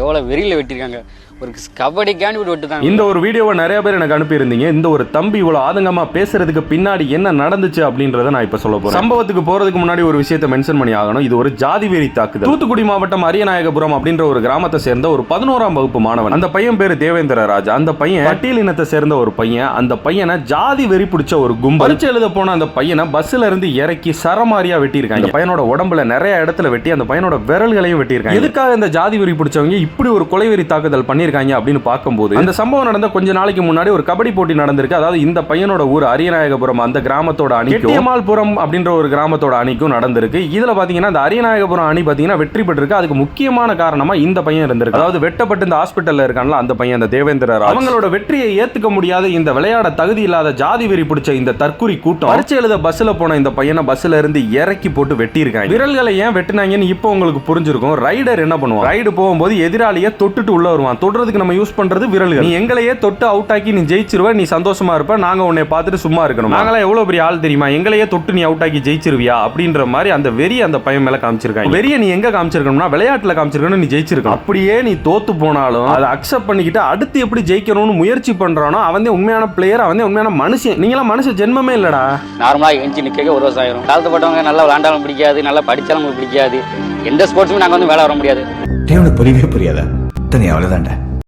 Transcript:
எவ்வளோ வெறியில் வெட்டியிருக்காங்க. ஒரு கபடிக்காண்டி விட்டு விட்டுதாங்க. இந்த ஒரு வீடியோவை நிறைய பேர் எனக்கு அனுப்பியிருந்தீங்க. இந்த ஒரு தம்பி இவ்வளோ ஆதங்கமாக பேசுறதுக்கு பின்னாடி என்ன நடந்துச்சு அப்படின்றத நான் இப்போ சொல்ல போறேன். சம்பவத்துக்கு போறதுக்கு முன்னாடி ஒரு விஷயத்தை மென்ஷன் பண்ணி ஆகணும். இது ஒரு ஜாதி வெறி தாக்குதல். தூத்துக்குடி மாவட்டம் அரியநாயகபுரம் அப்படின்ற ஒரு கிராமத்தை சேர்ந்த ஒரு 11ஆம் வகுப்பு மாணவன். அந்த பையன் பேரு தேவேந்திர ராஜா. அந்த பையன் பட்டியல் இனத்தை சேர்ந்த ஒரு பையன். அந்த பையனை ஜாதி வெறி பிடிச்ச ஒரு கும்பல் பரீட்சை எழுத போன அந்த பையனை பஸ்ல இருந்து இறக்கி சரமாரியா வெட்டியிருக்காங்க. அந்த பையனோட உடம்புல நிறைய இடத்துல வெட்டி அந்த பையனோட விரல்களையும் வெட்டியிருக்காங்க. எதுக்காக இந்த ஜாதி வெறி பிடிச்சவங்க இப்படி ஒரு கொலைவெறி தாக்குதல் பண்ணியிருக்காங்க அப்படின்னு பார்க்கும்போது அந்த சம்பவம் நடந்த கொஞ்ச நாளைக்கு முன்னாடி ஒரு கபடி போட்டி நடந்திருக்கு. அதாவது இந்த பையனோட ஊர் அரியநாயகபுரம் அந்த கிராமத்தோட அணிக்கும் கெட்டியமால்புரம் அப்படின்ற ஒரு கிராமத்தோட அணிக்கும் நடந்திருக்கு. இதுல பாத்தீங்கன்னா இந்த அரியநாயகபுரம் அணி பாத்தீங்கன்னா வெற்றி பெற்றிருக்கு. அதுக்கு முக்கியமான காரணமா இந்த பையன் இருந்திருக்கு. அதாவது வெட்டப்பட்டு இந்த ஹாஸ்பிட்டல்ல இருக்கான்ல அந்த பையன், அந்த தேவேந்திர ராஜ். அவங்களோட வெற்றியை ஏத்துக்க முடியாத இந்த விளையாட தகுதி இல்லாத ஜாதி வெறி பிடிச்ச இந்த தற்குறி கூட்டம் பரீட்சை எழுத பஸ்ல போன இந்த பையனை பஸ்ல இருந்து இறக்கி போட்டு வெட்டியிருக்காங்க. விரல்களை ஏன் வெட்டினாங்கன்னு இப்போ உங்களுக்கு புரிஞ்சிருக்கும். ரைடர் என்ன பண்ணுவான், ரைடு போகும்போது எதிராளியை தொட்டுட்டு உள்ள வருவான். தொடுறதுக்கு நம்ம யூஸ் பண்றது விரல்கள். நீ எங்களையே தொட்டு அவுட் ஆக்கி நீ ஜெயிச்சிருவ, நீ சந்தோஷமா இருப்ப, நாங்க உன்னை பார்த்துட்டு சும்மா இருக்கணும். நாங்களா எவ்வளவு பெரிய ஆள் தெரியுமா, எங்களையே தொட்டு நீ அவுட் ஆக்கி ஜெயிச்சிருவியா அப்படின்ற மாதிரி அந்த வெறி அந்த பையன் மேல காமிச்சிருக்காங்க. வெறியை நீ எங்க காமிச்சிருக்கணும்னா விளையாட்டுல காமிச்சிருக்கணும், நீ ஜெயிச்சிருக்கணும். அப்படியே நீ தோத்து போனாலும் அதை அக்செப்ட் பண்ணிக்கிட்டு அடுத்து எப்படி ஜெயிக்கணும்னு முயற்சி பண்றானோ அவன் உண்மையான பிளேயர், அவன் உண்மையான மனுஷன். நீங்களாம் மனுஷ ஜென்மமே இல்லடா. நார்மலா எஞ்சி நிக்க ஒரு வருஷம் ஆயிரும். தாழ்த்தப்பட்டவங்க நல்லா விளையாண்டாலும் பிடிக்காது, நல்லா படிச்சாலும் பிடிக்காது. எந்த ஸ்போர்ட்ஸுமே நாங்க வேலை வர முடியாது. புரியவே புரியாதா? அவ்வளவுதான்டா.